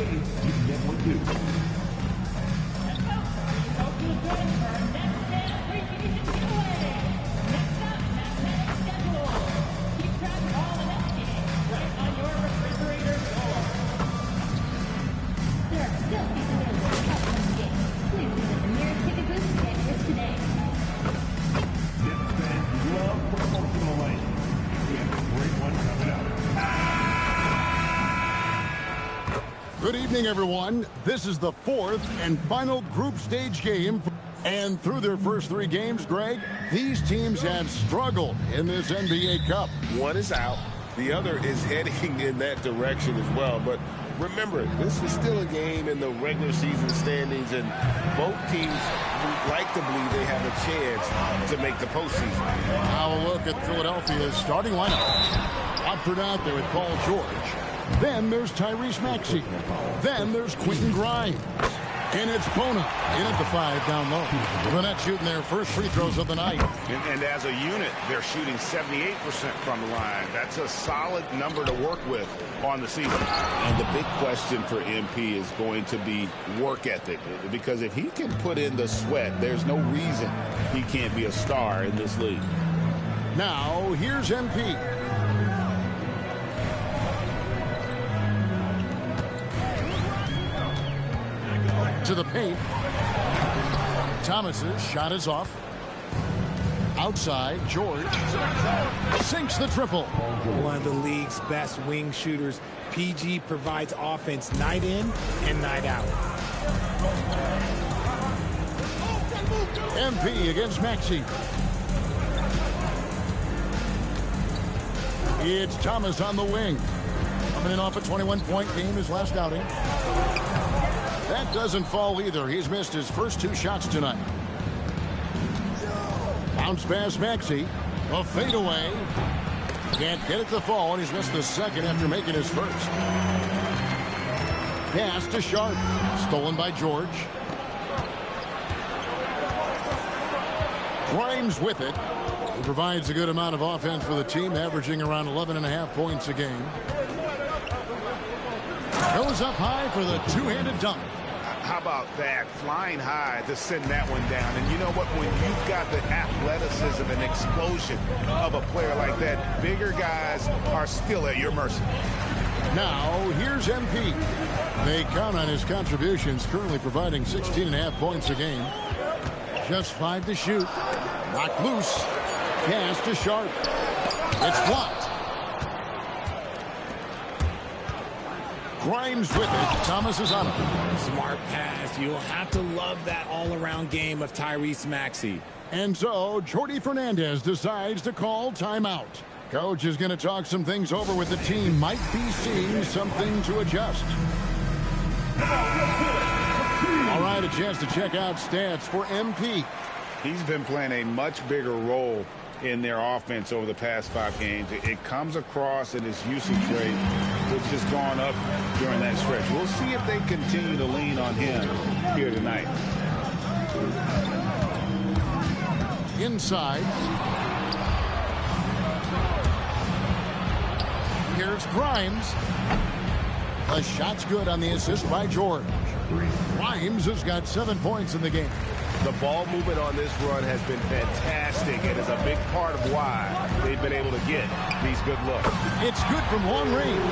games, you can get one too. Good evening, everyone. This is the fourth and final group stage game. And through their first three games, Greg, these teams have struggled in this NBA Cup. One is out. The other is heading in that direction as well. But remember, this is still a game in the regular season standings, and both teams would like to believe they have a chance to make the postseason. Now a look at Philadelphia's starting lineup. Watford out there with Paul George. Then there's Tyrese Maxey. Then there's Quentin Grimes. And it's Bona in at the 5 down low. The Nets shooting their first free throws of the night. And as a unit, they're shooting 78% from the line. That's a solid number to work with on the season. And the big question for MP is going to be work ethic. Because if he can put in the sweat, there's no reason he can't be a star in this league. Now, here's MP. To the paint. Thomas's shot is off. Outside, George sinks the triple. One of the league's best wing shooters. PG provides offense night in and night out. MP against Maxey. It's Thomas on the wing. Coming in off a 21-point game his last outing. That doesn't fall either. He's missed his first 2 shots tonight. Bounce pass Maxey. A fadeaway. Can't get it to fall, and he's missed the second after making his first. Pass to Sharp. Stolen by George. Grimes with it. He provides a good amount of offense for the team, averaging around 11.5 points a game. Goes up high for the two-handed dunk. How about that? Flying high to send that one down. And you know what? When you've got the athleticism and explosion of a player like that, bigger guys are still at your mercy. Now, here's MP. They count on his contributions, currently providing 16.5 points a game. Just 5 to shoot. Knocked loose. Pass to Sharp. It's blocked. Grimes with it. Thomas is on it. Smart pass. You'll have to love that all-around game of Tyrese Maxey. And so, Jordi Fernandez decides to call timeout. Coach is going to talk some things over with the team. Might be seeing something to adjust. All right, a chance to check out stats for MP. He's been playing a much bigger role in their offense over the past 5 games. It comes across in his usage rate, which has gone up during that stretch. We'll see if they continue to lean on him here tonight. Inside. Here's Grimes. The shot's good on the assist by George. Grimes has got 7 points in the game. The ball movement on this run has been fantastic and is a big part of why they've been able to get these good looks. It's good from long range.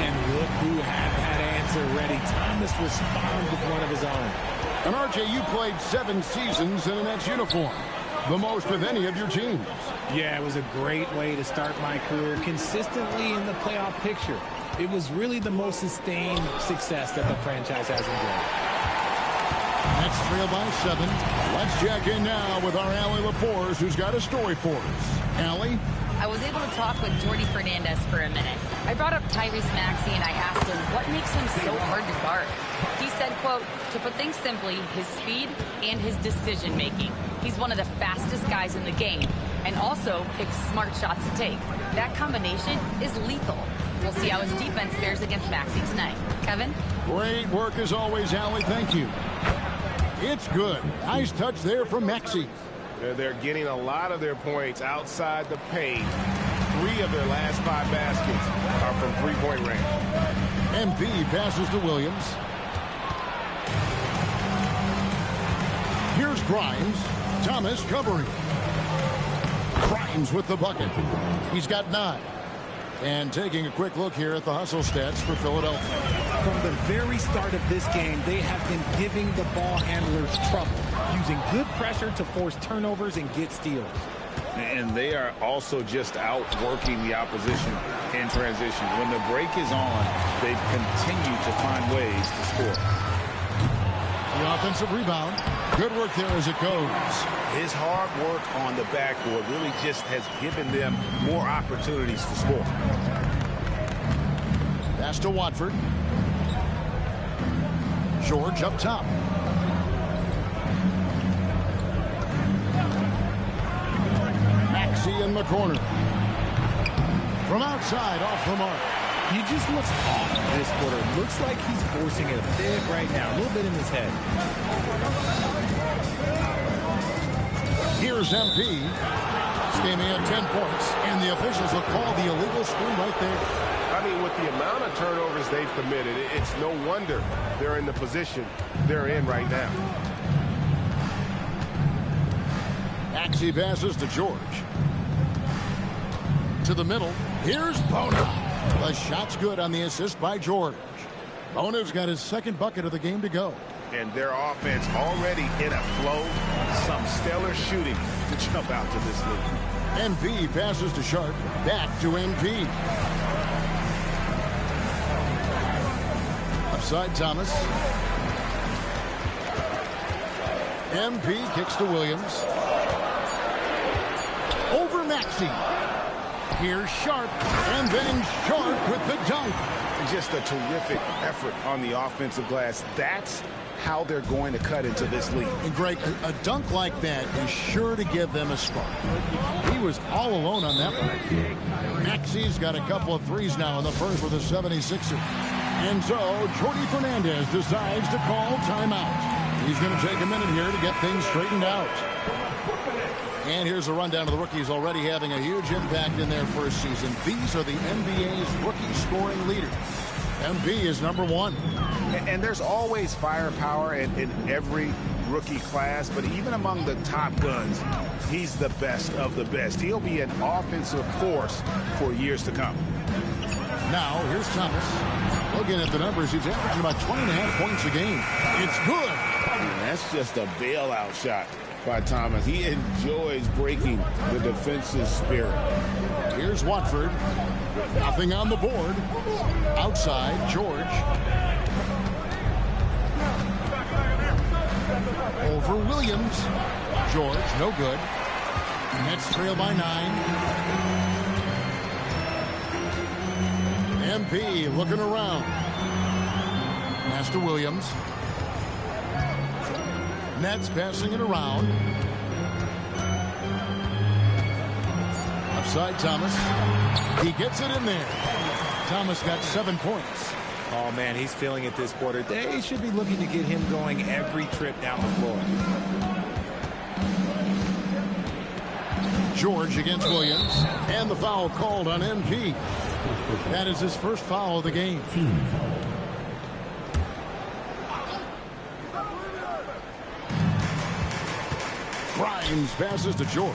And look who had that answer ready. Thomas responds with one of his own. And RJ, you played 7 seasons in a Nets uniform. The most of any of your teams. Yeah, it was a great way to start my career consistently in the playoff picture. It was really the most sustained success that the franchise has enjoyed. Nets trail by 7. Let's check in now with our Allie LaForce, who's got a story for us. Allie? I was able to talk with Jordi Fernandez for a minute. I brought up Tyrese Maxey and I asked him what makes him so hard to guard. He said, quote, to put things simply, his speed and his decision making. He's one of the fastest guys in the game and also picks smart shots to take. That combination is lethal. We'll see how his defense fares against Maxey tonight. Kevin? Great work as always, Allie. Thank you. It's good. Nice touch there from Maxey. They're getting a lot of their points outside the paint. 3 of their last 5 baskets are from three-point range. MP passes to Williams. Here's Grimes. Thomas covering. Grimes with the bucket. He's got 9. And taking a quick look here at the hustle stats for Philadelphia. From the very start of this game, they have been giving the ball handlers trouble, using good pressure to force turnovers and get steals. And they are also just outworking the opposition in transition. When the break is on, they've continued to find ways to score. The offensive rebound. Good work there as it goes. His hard work on the backboard really just has given them more opportunities to score. Pass to Watford. George up top. Maxey in the corner. From outside, off the mark. He just looks off this quarter. Looks like he's forcing it a bit right now. A little bit in his head. Here's MP. This game he had 10 points, and the officials will call the illegal screen right there. I mean, with the amount of turnovers they've committed, it's no wonder they're in the position they're in right now. Maxey passes to George. To the middle. Here's Bona. The shot's good on the assist by George. Bona's got his second bucket of the game to go. And their offense already in a flow. Some stellar shooting to jump out to this lead. MP passes to Sharp. Back to MP. Upside Thomas. MP kicks to Williams. Over Maxey. Here's Sharp, and then Sharp with the dunk. Just a terrific effort on the offensive glass. That's how they're going to cut into this lead. And Greg, a dunk like that is sure to give them a spark. He was all alone on that one. Maxey's got a couple of threes now in the first with the 76ers. And so Jordi Fernandez decides to call timeout. He's going to take a minute here to get things straightened out. And here's a rundown of the rookies already having a huge impact in their first season. These are the NBA's rookie scoring leaders. MP is number 1. And there's always firepower in every rookie class, but even among the top guns, he's the best of the best. He'll be an offensive force for years to come. Now, here's Thomas. Looking at the numbers, he's averaging about 20.5 points a game. It's good. That's just a bailout shot by Thomas. He enjoys breaking the defensive spirit. Here's Watford. Nothing on the board. Outside, George. Over Williams. George, no good. Nets trail by 9. MP looking around. Pass to Williams. Nets passing it around. Upside Thomas. He gets it in there. Thomas got 7 points. Oh, man, he's feeling it this quarter. They should be looking to get him going every trip down the floor. George against Williams. And the foul called on MP. That is his first foul of the game. Grimes passes to George.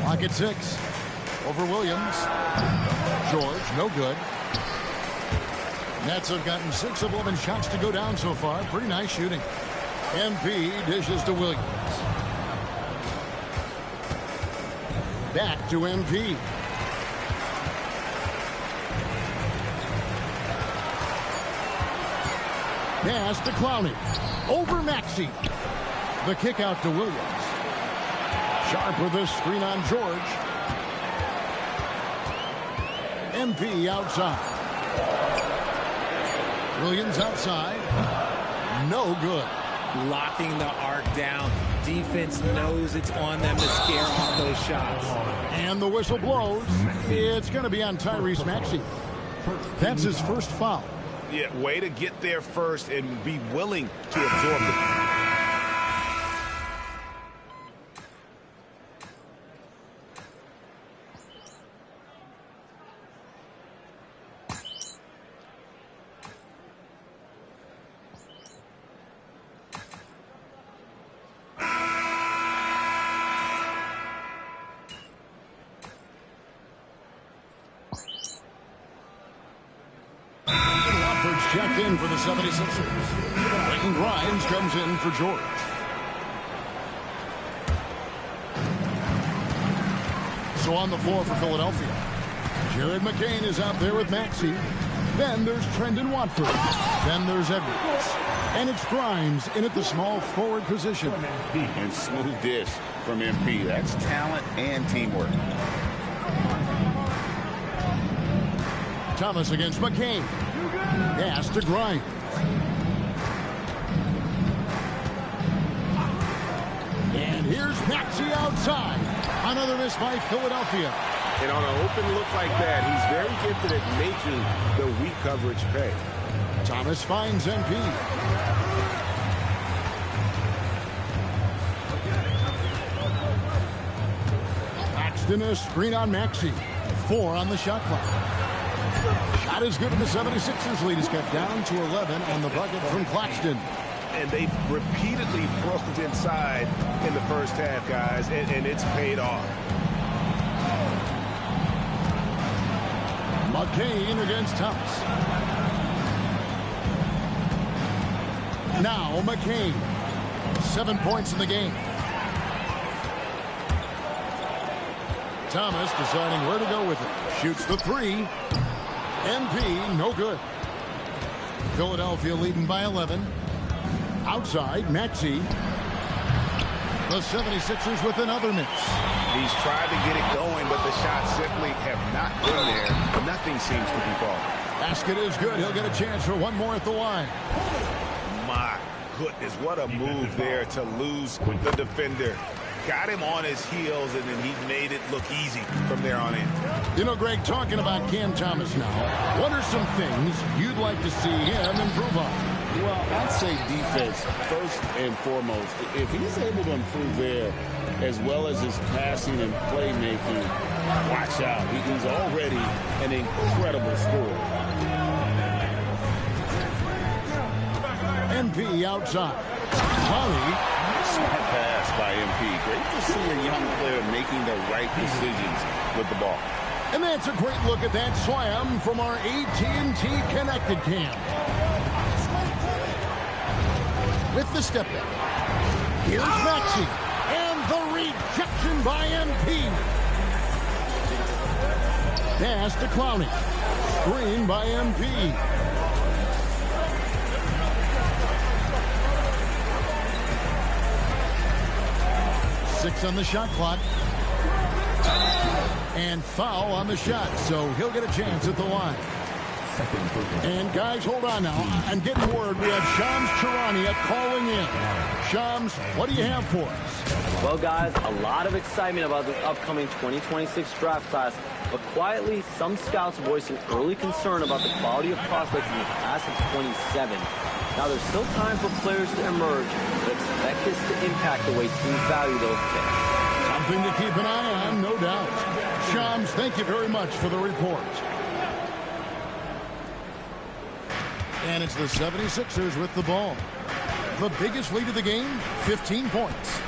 Clock at 6. Over Williams. George, no good. Nets have gotten 6 of 11 shots to go down so far. Pretty nice shooting. MP dishes to Williams. Back to MP. Pass to Clowney. Over Maxey. The kick out to Williams. Sharp with this screen on George. MP outside. Williams outside. No good. Locking the arc down. Defense knows it's on them to scare off those shots. And the whistle blows. It's going to be on Tyrese Maxey. That's his first foul. Yeah, way to get there first and be willing to absorb it. Watford's checked in for the 76ers. Quentin Grimes comes in for George. So on the floor for Philadelphia, Jared McCain is out there with Maxey. Then there's Trendon Watford. Then there's Edwards. And it's Grimes in at the small forward position. And smooth dish from MP. That's talent and teamwork. Thomas against McCain. Pass to Grimes. And here's Maxey outside. Another miss by Philadelphia. And on an open look like that, he's very gifted at making the weak coverage pay. Thomas finds MP. Paxton a screen on Maxey. 4 on the shot clock. Shot is good, and the 76ers lead is cut down to 11 on the bucket from Claxton. And they've repeatedly crossed inside in the first half, guys, and it's paid off. McCain against Thomas. Now McCain. 7 points in the game. Thomas deciding where to go with it. Shoots the 3. MP, no good. Philadelphia leading by 11. Outside, Maxey. The 76ers with another miss. He's tried to get it going, but the shots simply have not been there. Nothing seems to be falling. Basket is good. He'll get a chance for one more at the line. My goodness, what a move there to lose the defender. Got him on his heels, and then he made it look easy from there on in. You know, Greg, talking about Cam Thomas now, what are some things you'd like to see him improve on? Well, I'd say defense first and foremost. If he's able to improve there, as well as his passing and playmaking, watch out. He's already an incredible scorer. MP outside. Holly. Smart pass by MP. Great to see a young player making the right decisions with the ball. And that's a great look at that slam from our AT&T Connected Cam. With the step back. Here's Maxey. And the rejection by MP. Pass to Clowney. Screen by MP. Six on the shot clock. And foul on the shot, so he'll get a chance at the line. And guys, hold on now. I'm getting word we have Shams Charania calling in. Shams, what do you have for us? Well, guys, a lot of excitement about the upcoming 2026 draft class, but quietly, some scouts voicing early concern about the quality of prospects in the class of 27. Now, there's still time for players to emerge, but expect this to impact the way teams value those picks. Something to keep an eye on, no doubt. Shams, thank you very much for the report. And it's the 76ers with the ball. The biggest lead of the game, 15 points.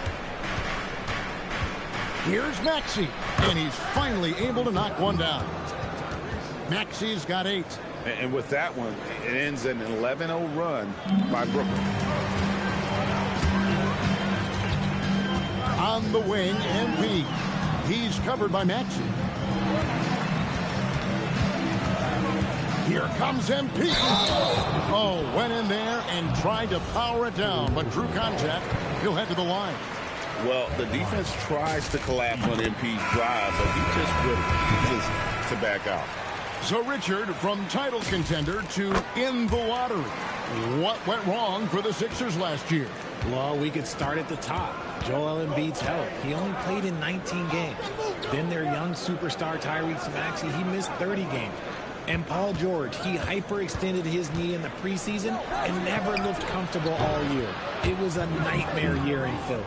Here's Maxey, and he's finally able to knock one down. Maxey's got 8. And with that one, it ends an 11-0 run by Brooklyn. On the wing, MP. He's covered by Maxey. Here comes MP. Oh, went in there and tried to power it down, but drew contact. He'll head to the line. Well, the defense tries to collapse on MP's drive, but he just refuses to back out. So, Richard, from title contender to in the lottery, what went wrong for the Sixers last year? Well, we could start at the top. Joel Embiid's health. He only played in 19 games. Then their young superstar Tyrese Maxey, he missed 30 games. And Paul George, he hyperextended his knee in the preseason and never looked comfortable all year. It was a nightmare year in Philly.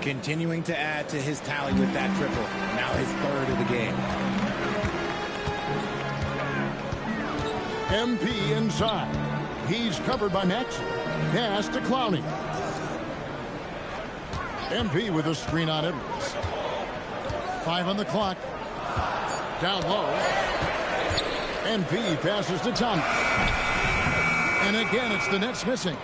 Continuing to add to his tally with that triple. Now his 3rd of the game. MP inside. He's covered by Maxey. Pass to Clowney. MP with a screen on Edwards. 5 on the clock. Down low. MP passes to Thomas. And again, it's the Nets missing.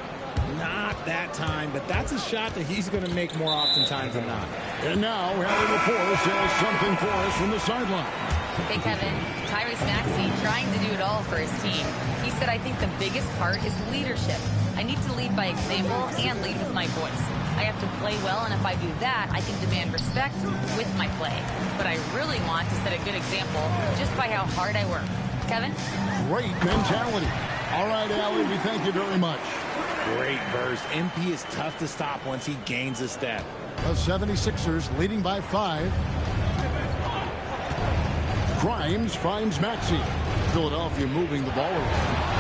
Not that time, but that's a shot that he's going to make more oftentimes than not. And now, Allie LaForce has something for us from the sideline. Hey, Kevin. Tyrese Maxey trying to do it all for his team. He said, I think the biggest part is leadership. I need to lead by example and lead with my voice. I have to play well, and if I do that, I can demand respect with my play. But I really want to set a good example just by how hard I work. Kevin? Great mentality. All right, Allie, we thank you very much. Great burst. MP is tough to stop once he gains a step. The 76ers leading by 5. Grimes finds Maxey. Philadelphia moving the ball around.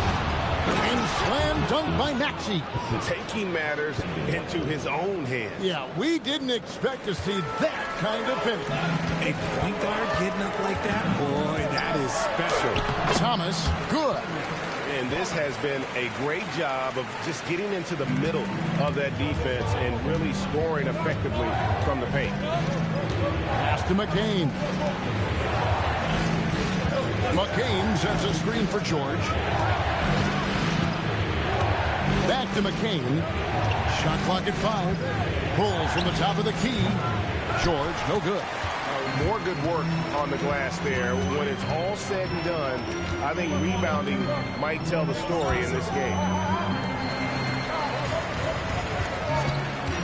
And slam dunk by Maxey. Taking matters into his own hands. Yeah, we didn't expect to see that kind of finish. A point guard getting up like that? Boy, that is special. Thomas, good. And this has been a great job of just getting into the middle of that defense and really scoring effectively from the paint. Pass to McCain. McCain sends a screen for George. Back to McCain. Shot clock at 5. Pulls from the top of the key. George, no good. More good work on the glass there. When it's all said and done, I think rebounding might tell the story in this game.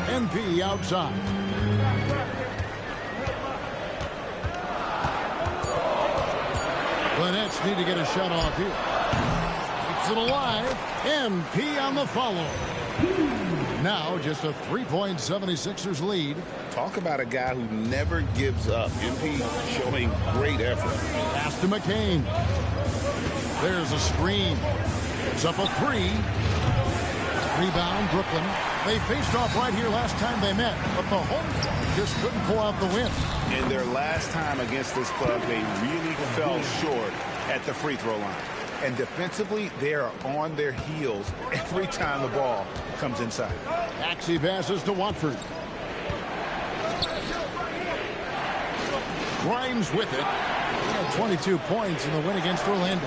MP outside. The Nets need to get a shot off here. Keeps it alive. MP on the follow. Now just a 3-point 76ers lead. Talk about a guy who never gives up. MP showing great effort. Pass to McCain. There's a screen. It's up a 3. Rebound, Brooklyn. They faced off right here last time they met, but the home team just couldn't pull out the win. In their last time against this club, they really fell short at the free throw line. And defensively, they are on their heels every time the ball comes inside. Maxey passes to Watford. Grimes with it. He had 22 points in the win against Orlando.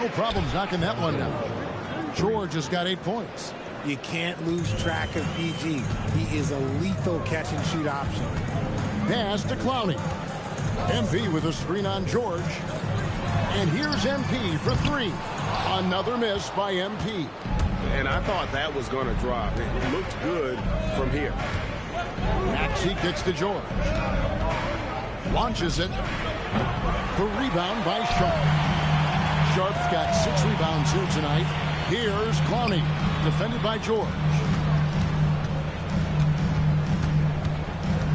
No problems knocking that one down. George has got 8 points. You can't lose track of PG. He is a lethal catch-and-shoot option. Pass to Clowney. MP with a screen on George. And here's MP for 3. Another miss by MP. And I thought that was going to drop. It looked good from here. Maxey kicks to George. Launches it. The rebound by Sharp. Sharp's got 6 rebounds here tonight. Here's Clowney. Defended by George.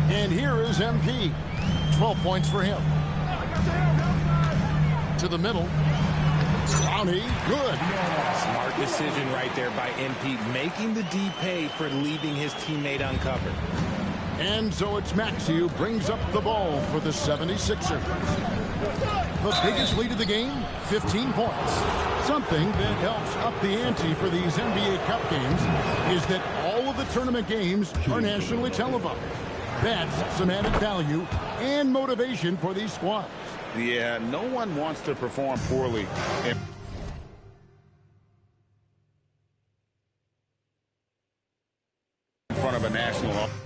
And here is MP. 12 points for him. To the middle. Clowney, good. Smart decision right there by MP, making the D pay for leaving his teammate uncovered. And so it's Maxey who brings up the ball for the 76ers. The biggest lead of the game, 15 points. Something that helps up the ante for these NBA Cup games is that all of the tournament games are nationally televised. That's some added value and motivation for these squads. Yeah, no one wants to perform poorly in front of a national audience.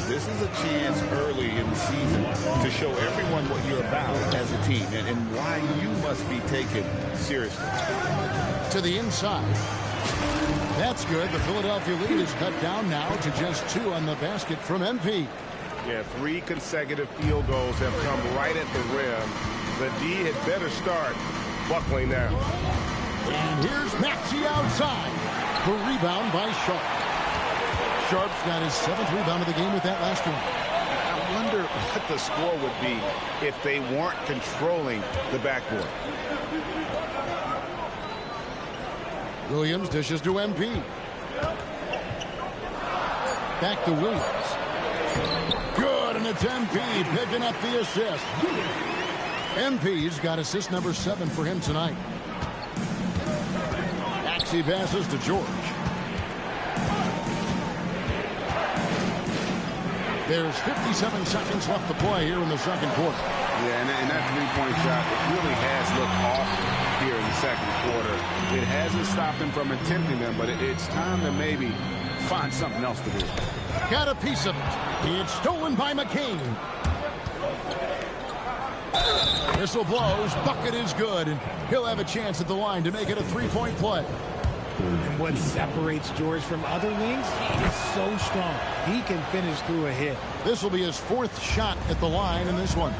This is a chance early in the season to show everyone what you're about as a team and why you must be taken seriously. To the inside. That's good. The Philadelphia lead is cut down now to just 2 on the basket from MP. Yeah, 3 consecutive field goals have come right at the rim. The D had better start buckling now. And here's Maxey outside. The rebound by Sharp. Sharp's got his 7th rebound of the game with that last one. I wonder what the score would be if they weren't controlling the backboard. Williams dishes to MP. Back to Williams. Good, and it's MP picking up the assist. MP's got assist number 7 for him tonight. Maxey passes to George. There's 57 seconds left to play here in the second quarter. Yeah, and that three-point shot really has looked off here in the second quarter. It hasn't stopped him from attempting them, but it's time to maybe find something else to do. Got a piece of it. It's stolen by McCain. Whistle blows. Bucket is good, and he'll have a chance at the line to make it a three-point play. And what separates George from other wings? He is so strong. He can finish through a hit. This will be his fourth shot at the line in this one.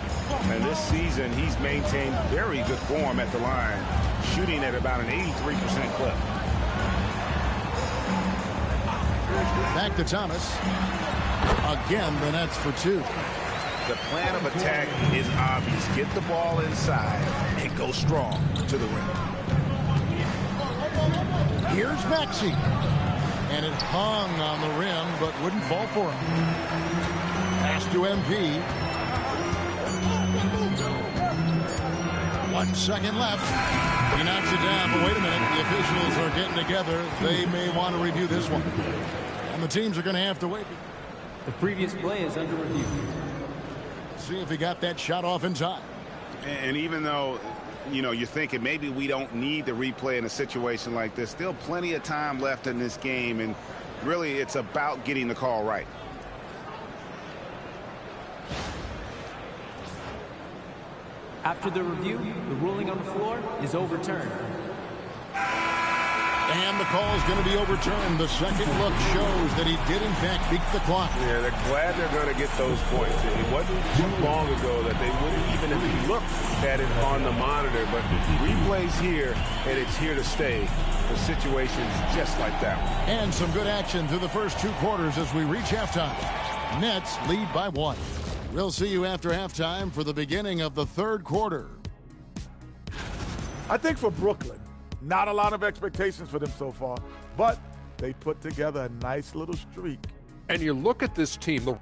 And this season, he's maintained very good form at the line, shooting at about an 83% clip. Back to Thomas. Again, the Nets for two. The plan of attack is obvious. Get the ball inside and go strong to the rim. Here's Maxey. And it hung on the rim, but wouldn't fall for him. Pass to MP. 1 second left. He knocks it down, but wait a minute. The officials are getting together. They may want to review this one. And the teams are going to have to wait. The previous play is under review. See if he got that shot off in time. And even though, you know, you're thinking maybe we don't need the replay in a situation like this, still plenty of time left in this game, and really it's about getting the call right. After the review, the ruling on the floor is overturned. And the call is going to be overturned. The second look shows that he did, in fact, beat the clock. Yeah, they're glad they're going to get those points. It wasn't too long ago that they wouldn't even have looked at it on the monitor. But replay's here, and it's here to stay for situations just like that one. And some good action through the first two quarters as we reach halftime. Nets lead by 1. We'll see you after halftime for the beginning of the third quarter. I think for Brooklyn, not a lot of expectations for them so far, but they put together a nice little streak. And you look at this team,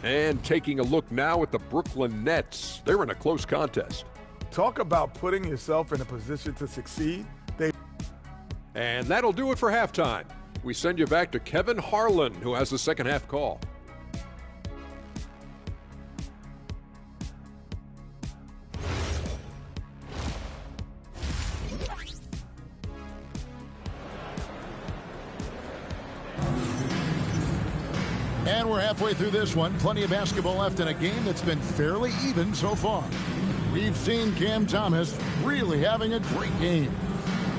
and taking a look now at the Brooklyn Nets. They're in a close contest. Talk about putting yourself in a position to succeed. And that'll do it for halftime. We send you back to Kevin Harlan, who has the second half call. And we're halfway through this one. Plenty of basketball left in a game that's been fairly even so far. We've seen Cam Thomas really having a great game.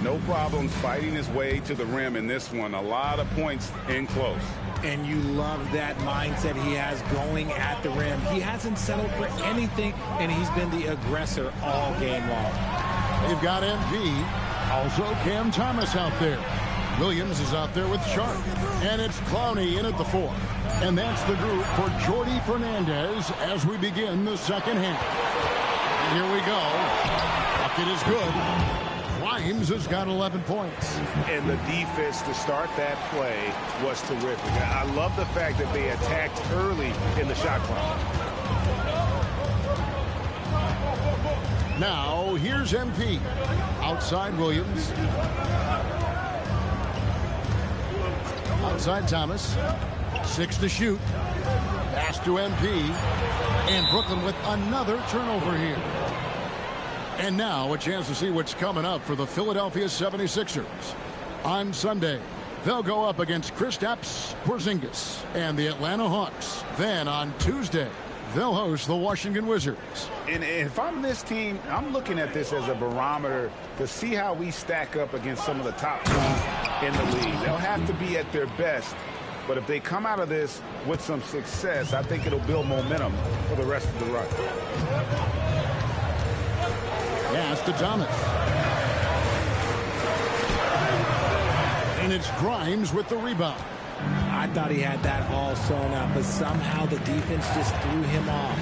No problems fighting his way to the rim in this one. A lot of points in close. And you love that mindset he has going at the rim. He hasn't settled for anything, and he's been the aggressor all game long. They've got MP, also Cam Thomas out there. Williams is out there with Sharp. And it's Clowney in at the 4. And that's the group for Jordi Fernandez as we begin the second half. And here we go. Bucket is good. Grimes has got 11 points. And the defense to start that play was terrific. I love the fact that they attacked early in the shot clock. Now, here's MP. Outside Williams. Outside Thomas. 6 to shoot. Pass to MP. And Brooklyn with another turnover here. And now a chance to see what's coming up for the Philadelphia 76ers. On Sunday, they'll go up against Kristaps Porzingis and the Atlanta Hawks. Then on Tuesday, they'll host the Washington Wizards. And if I'm this team, I'm looking at this as a barometer to see how we stack up against some of the top teams in the league. They'll have to be at their best. But if they come out of this with some success, I think it'll build momentum for the rest of the run. Pass to Thomas. And it's Grimes with the rebound. I thought he had that all sewn up, but somehow the defense just threw him off.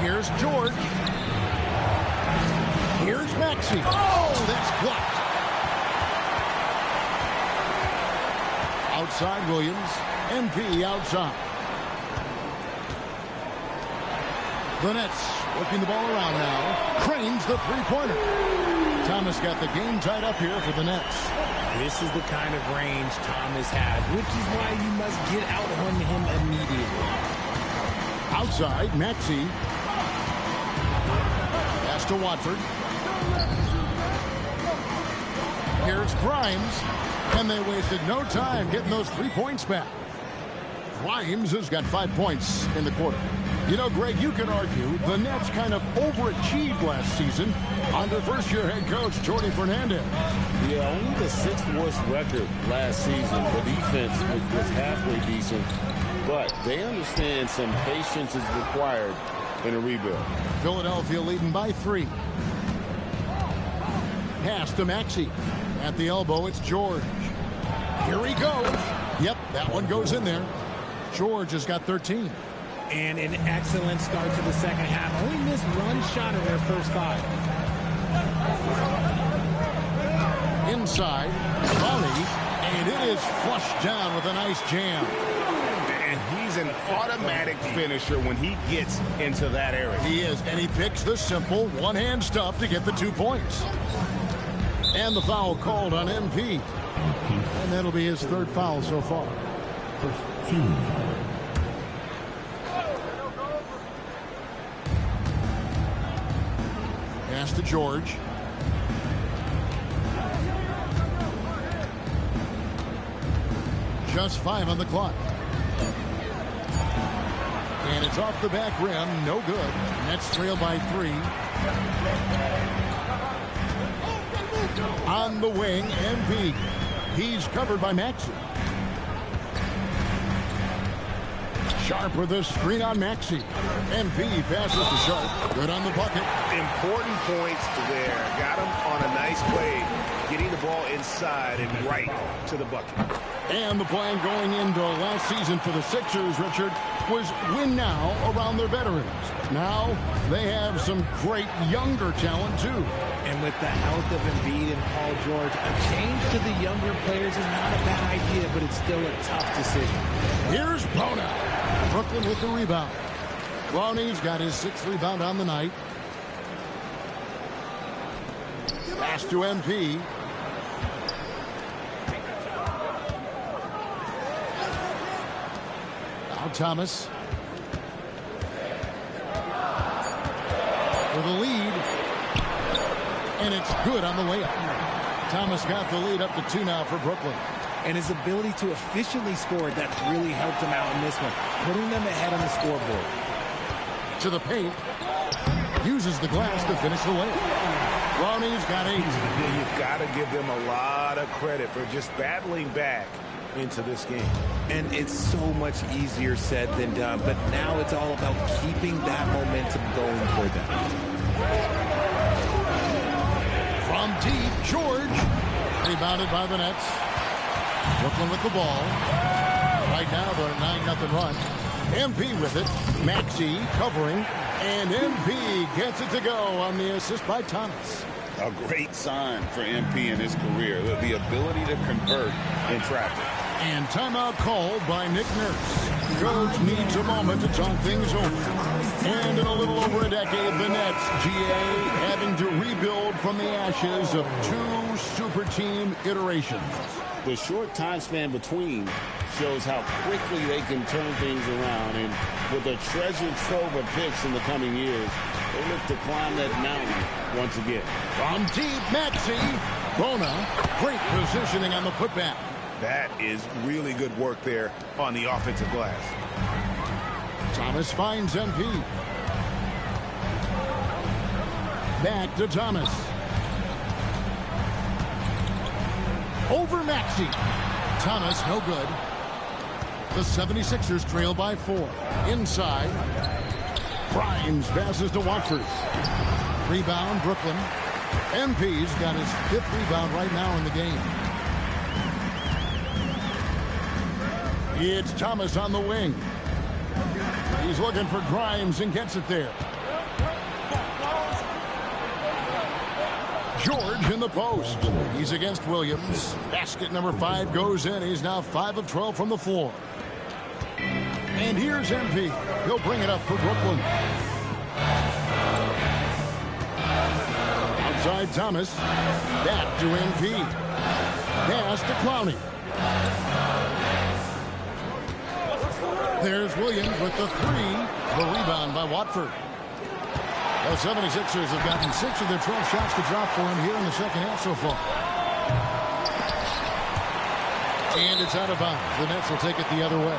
Here's George. Here's Maxey. Oh, that's blocked. Outside Williams. MP outside. The Nets working the ball around now. Cranes the three-pointer. Thomas got the game tied up here for the Nets. This is the kind of range Thomas has, which is why you must get out on him immediately. Outside, Maxey. Pass to Watford. Here's Grimes. And they wasted no time getting those 3 points back. Grimes has got 5 points in the quarter. You know, Greg, you could argue the Nets kind of overachieved last season under first-year head coach Jordi Fernandez. Yeah, only the 6th worst record last season. The defense was halfway decent, but they understand some patience is required in a rebuild. Philadelphia leading by 3. Pass to Maxey. At the elbow, it's George. Here he goes. Yep, that one goes in there. George has got 13. And an excellent start to the second half. Only missed one shot in their first 5. Inside, Clowney, and it is flushed down with a nice jam. And he's an automatic finisher when he gets into that area. He is, and he picks the simple one-hand stuff to get the 2 points. And the foul called on MP. And that'll be his 3rd foul so far. Pass to George. Just 5 on the clock. And it's off the back rim. No good. Nets trail by 3. On the wing, MP. He's covered by Maxey. Sharp with a screen on Maxey. MP passes to Sharp. Good on the bucket. Important points there. Got him on a nice play. Getting the ball inside and right to the bucket. And the plan going into last season for the Sixers, Richard, was win now around their veterans. Now they have some great younger talent, too. And with the health of Embiid and Paul George, a change to the younger players is not a bad idea, but it's still a tough decision. Here's Bona. Brooklyn with the rebound. Clowney's got his 6th rebound on the night. Pass to MP. Now Thomas. For the lead. And it's good on the layup. Thomas got the lead up to 2 now for Brooklyn. And his ability to efficiently score, that's really helped him out in this one, putting them ahead on the scoreboard. To the paint. Uses the glass to finish the layup. Clowney's got 8. You've got to give them a lot of credit for just battling back into this game. And it's so much easier said than done, but now it's all about keeping that momentum going for them. From deep, George. Rebounded by the Nets. Brooklyn with the ball. Right now, they're 9-0 run. MP with it. Maxey covering. And MP gets it to go on the assist by Thomas. A great sign for MP in his career. The ability to convert in traffic. And timeout called by Nick Nurse. Coach needs a moment to talk things over. And in a little over a decade, the Nets, GA, having to rebuild from the ashes of 2 super team iterations. The short time span between shows how quickly they can turn things around. And with a treasure trove of picks in the coming years, they look to climb that mountain once again. From deep, Maxey. Bona, great positioning on the putback. That is really good work there on the offensive glass. Thomas finds MP. Back to Thomas. Over Maxey. Thomas, no good. The 76ers trail by 4. Inside. Grimes passes to Watford. Rebound, Brooklyn. MP's got his 5th rebound right now in the game. It's Thomas on the wing. He's looking for Grimes and gets it there. George in the post. He's against Williams. Basket number 5 goes in. He's now 5 of 12 from the floor. And here's MP. He'll bring it up for Brooklyn. Outside Thomas. Back to MP. Pass to Clowney. There's Williams with the three. The rebound by Watford. The 76ers have gotten 6 of their 12 shots to drop for him here in the second half so far. And it's out of bounds. The Nets will take it the other way.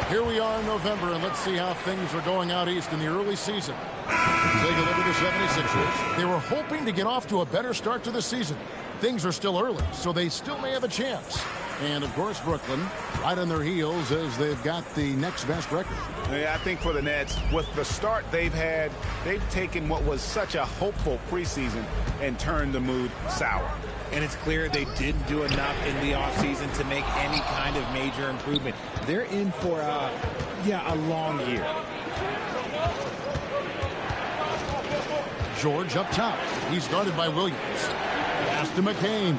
Here we are in November, and let's see how things are going out east in the early season. Take a look at the 76ers. They were hoping to get off to a better start to the season. Things are still early, so they still may have a chance. And, of course, Brooklyn right on their heels as they've got the next best record. Yeah, I think for the Nets, with the start they've had, they've taken what was such a hopeful preseason and turned the mood sour. And it's clear they didn't do enough in the offseason to make any kind of major improvement. They're in for, a long year. George up top. He's guarded by Williams. Pass to McCain.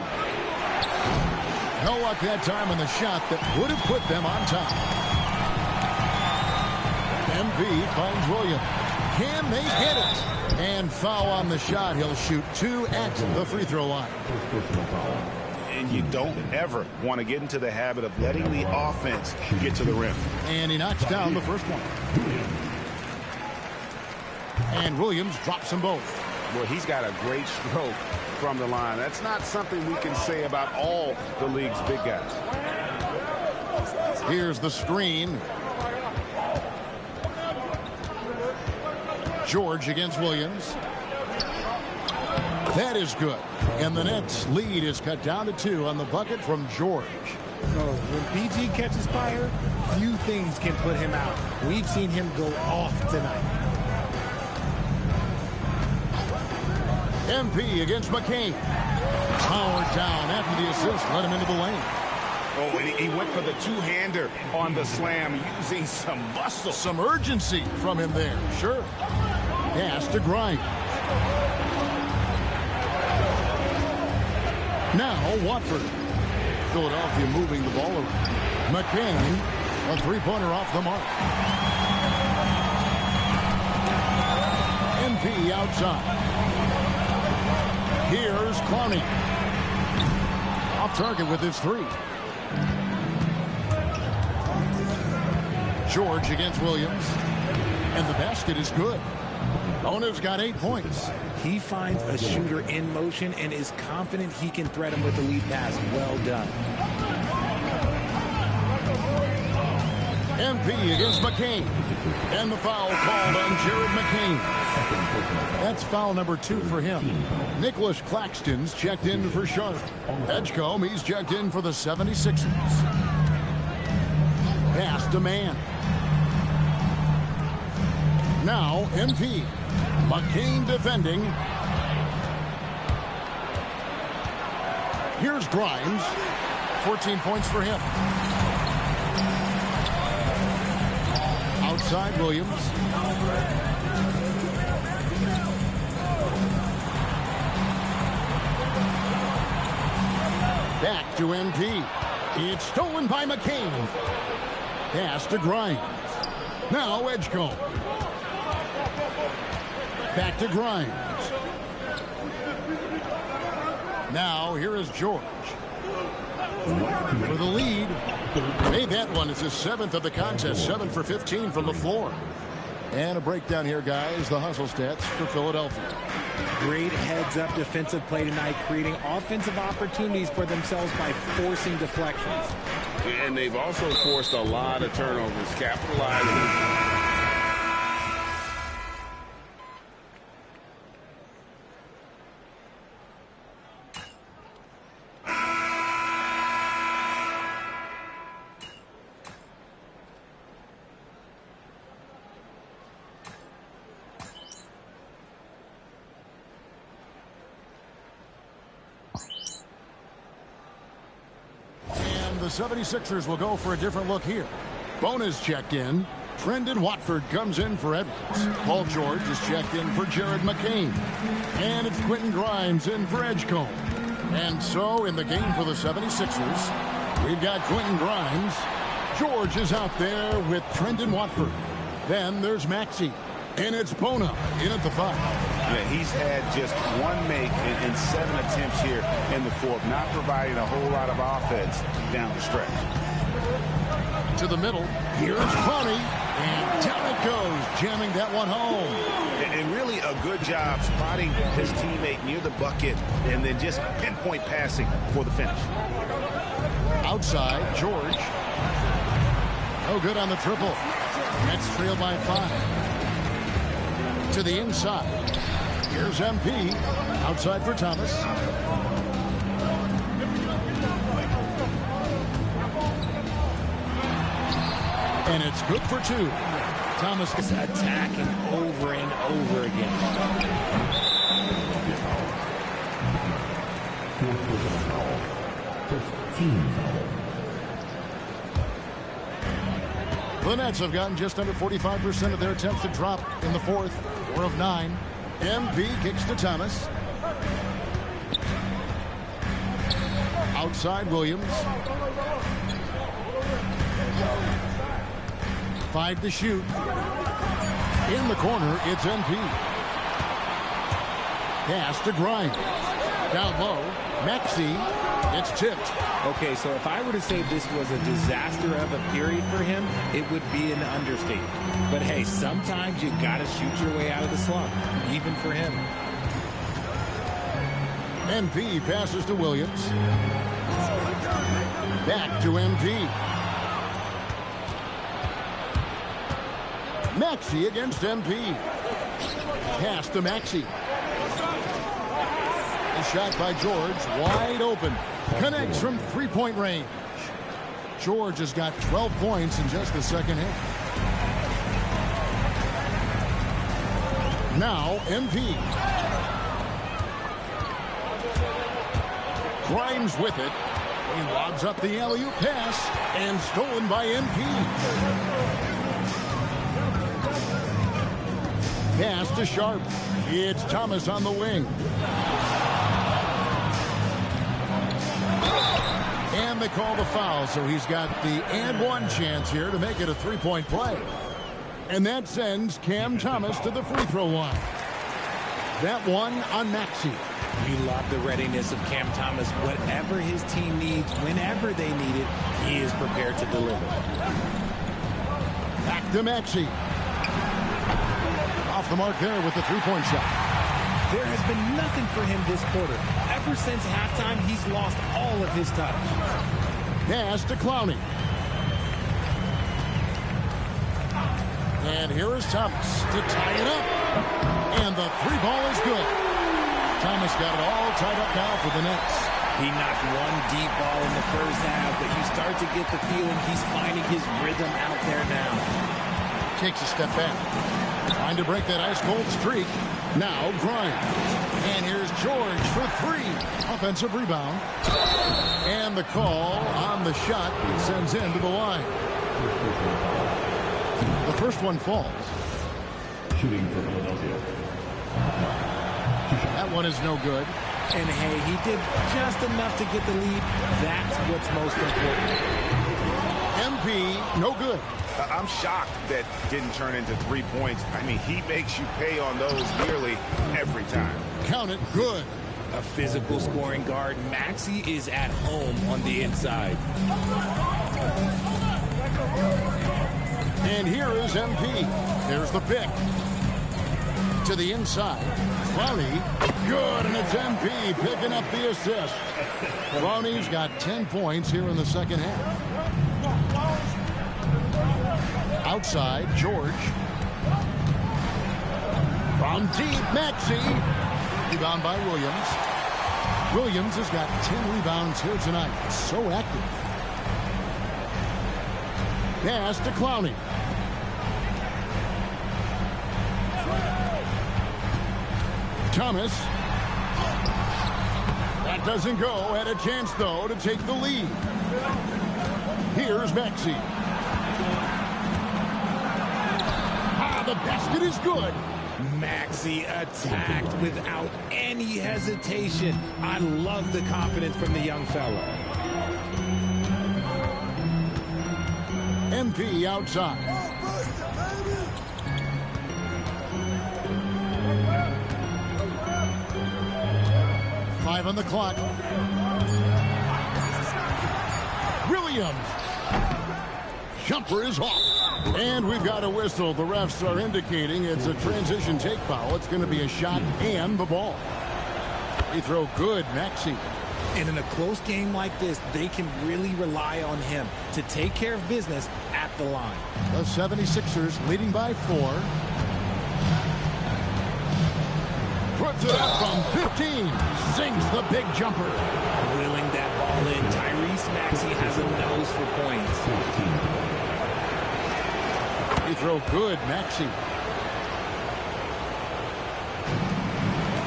No luck that time on the shot that would have put them on top. MP finds Williams. Can they get it? And foul on the shot. He'll shoot 2 at the free throw line. And you don't ever want to get into the habit of letting the offense get to the rim. And he knocks down the first one. And Williams drops them both. Well, he's got a great stroke from the line. That's not something we can say about all the league's big guys. Here's the screen. George against Williams. That is good. And the Nets' lead is cut down to 2 on the bucket from George. When BG catches fire, few things can put him out. We've seen him go off tonight. MP against McCain. Powered down after the assist. Let him into the lane. Oh, and he went for the two-hander on the slam, using some muscle. Some urgency from him there. Sure. Pass to Grimes. Now Watford. Philadelphia moving the ball around. McCain, a three-pointer off the mark. MP outside. Here's Clowney. Off target with his 3. George against Williams. And the basket is good. Bona's got 8 points. He finds a shooter in motion and is confident he can thread him with the lead pass. Well done. MP against McCain. And the foul called on Jared McCain. That's foul number 2 for him. Nicholas Claxton's checked in for Charlotte. Edgecombe, he's checked in for the 76ers. Pass to Mann. Now MP. McCain defending. Here's Grimes. 14 points for him. Outside Williams. Back to MP. It's stolen by McCain. Pass to Grimes. Now Edgecombe. Back to Grimes. Now here is George. For the lead. Made that one. It's his 7th of the contest. 7 for 15 from the floor. And a breakdown here, guys. The hustle stats for Philadelphia. Great heads-up defensive play tonight, creating offensive opportunities for themselves by forcing deflections. And they've also forced a lot of turnovers, capitalizing. The 76ers will go for a different look here. Bona's checked in. Trendon Watford comes in for Edwards. Paul George is checked in for Jared McCain. And it's Quentin Grimes in for Edgecombe. And so in the game for the 76ers, we've got Quentin Grimes. George is out there with Trendon Watford. Then there's Maxey. And it's Bona in at the 5. Yeah, he's had just one make in 7 attempts here in the fourth, not providing a whole lot of offense down the stretch. To the middle. Here's Clowney. And down it goes, jamming that one home. And really a good job spotting his teammate near the bucket and then just pinpoint passing for the finish. Outside, George. No good on the triple. Nets trail by 5. To the inside. Here's MP. Outside for Thomas. And it's good for 2. Thomas is attacking over and over again. The Nets have gotten just under 45% of their attempts to drop in the fourth. 4 of 9. MP kicks to Thomas. Outside Williams. 5 to shoot. In the corner, it's MP. Pass to Grimes. Down low, Maxey. It's tipped. Okay, so if I were to say this was a disaster of a period for him, it would be an understatement. But hey, sometimes you gotta shoot your way out of the slump, even for him. MP passes to Williams. Back to MP. Maxey against MP. Pass to Maxey. A shot by George, wide open. Connects from three-point range. George has got 12 points in just the second half. Now, MP. Grimes with it. He lobs up the alley-oop pass and stolen by MP. Pass to Sharp. It's Thomas on the wing. And they call the foul, so he's got the and one chance here to make it a three-point play. And that sends Cam Thomas to the free throw line. That one on Maxey. We love the readiness of Cam Thomas. Whatever his team needs, whenever they need it, he is prepared to deliver. Back to Maxey. Off the mark there with the three-point shot. There has been nothing for him this quarter. Ever since halftime, he's lost all of his touch. Pass to Clowney. And here is Thomas to tie it up. And the three ball is good. Thomas got it all tied up now for the Nets. He knocked one deep ball in the first half, but you start to get the feeling he's finding his rhythm out there now. Takes a step back. Trying to break that ice-cold streak. Now Grimes. And here's George for three. Offensive rebound. And the call on the shot that sends him to the line. The first one falls. Shooting for Philadelphia. That one is no good. And hey, he did just enough to get the lead. That's what's most important. MP, no good. I'm shocked that didn't turn into 3 points. I mean, he makes you pay on those nearly every time. Count it, good. A physical scoring guard, Maxey is at home on the inside. And here is MP. There's the pick. To the inside. Clowney, good, and it's MP picking up the assist. Clowney's got 10 points here in the second half. Outside, George. From deep, Maxey. Rebound by Williams. Williams has got 10 rebounds here tonight. So active. Pass to Clowney. Thomas. That doesn't go. Had a chance, though, to take the lead. Here's Maxey. The basket is good. Maxey attacked without any hesitation. I love the confidence from the young fella. MP outside. 5 on the clock. Williams. Jumper is off. And we've got a whistle. The refs are indicating it's a transition take foul. It's going to be a shot and the ball. They throw good, Maxey. And in a close game like this, they can really rely on him to take care of business at the line. The 76ers leading by 4. Puts it up from 15. Sinks the big jumper. Wheeling that ball in. Tyrese Maxey has a nose for points. They throw good, Maxey.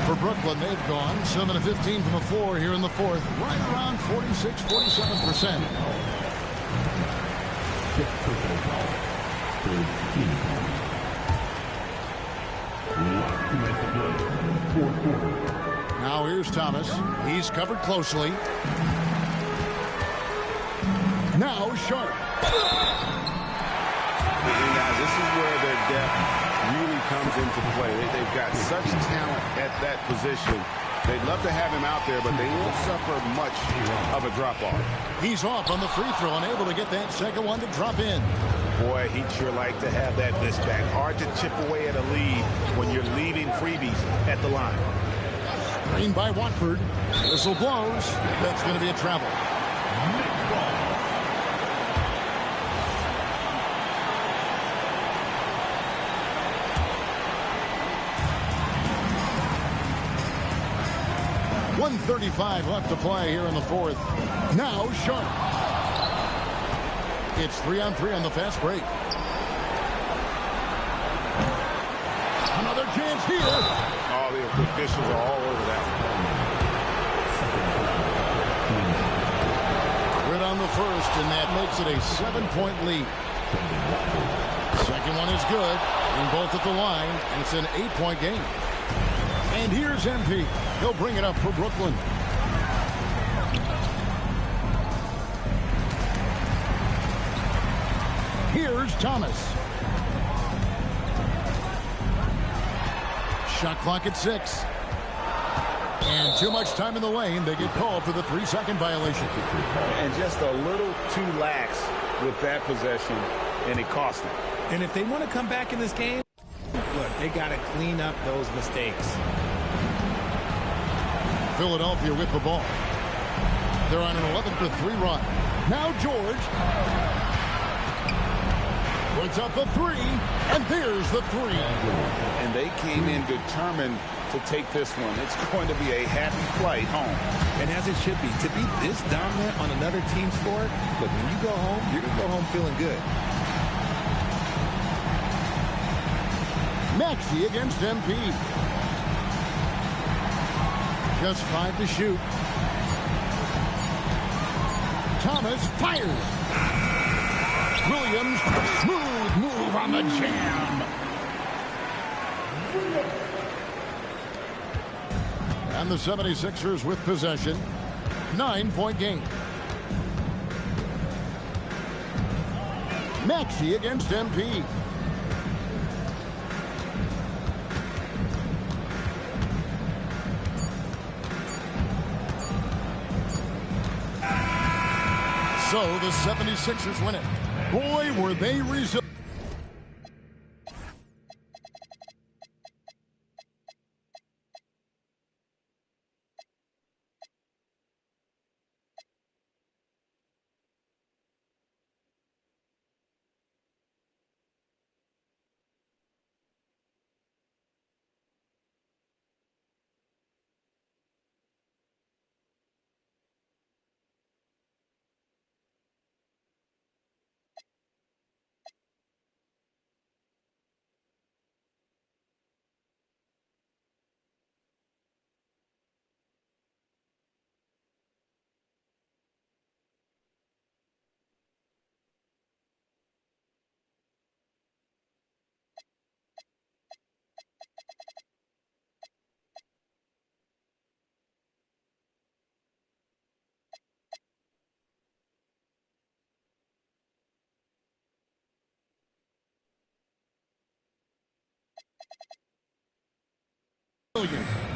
For Brooklyn, they've gone 7 of 15 from the floor here in the fourth. Right around 46-47%. Now here's Thomas. He's covered closely. Now Sharp. And guys, this is where their depth really comes into play. They've got such talent at that position. They'd love to have him out there, but they won't suffer much of a drop-off. He's off on the free throw and able to get that second one to drop in. Boy, he'd sure like to have that miss back. Hard to chip away at a lead when you're leaving freebies at the line. Screen by Watford. Whistle blows. That's going to be a travel. Next ball. .135 left to play here in the fourth. Now Sharp. It's 3-on-3 on the fast break. Another chance here. Oh, the officials are all over that. Right on the first, and that makes it a 7-point lead. Second one is good, and both at the line, and it's an 8-point game. And here's MP. He'll bring it up for Brooklyn. Here's Thomas. Shot clock at 6. And too much time in the lane. They get called for the 3-second violation. And just a little too lax with that possession, and it cost them. And if they want to come back in this game, look, they got to clean up those mistakes. Philadelphia with the ball. They're on an 11-3 run. Now George puts up a 3, and there's the 3. And they came in determined to take this one. It's going to be a happy flight home. And as it should be. To be this dominant on another team's floor, look, when you go home, you're going to go home feeling good. Maxey against MP. Just 5 to shoot. Thomas fires. Williams, smooth move on the jam. And the 76ers with possession. 9-point game. Maxey against MP. So the 76ers win it. Boy, were they resilient.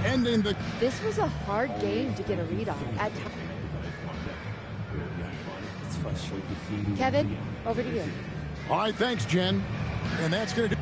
ending the... This was a hard game to get a read on. At times. It's frustrating. Kevin, over to you. All right, thanks, Jen. And that's going to do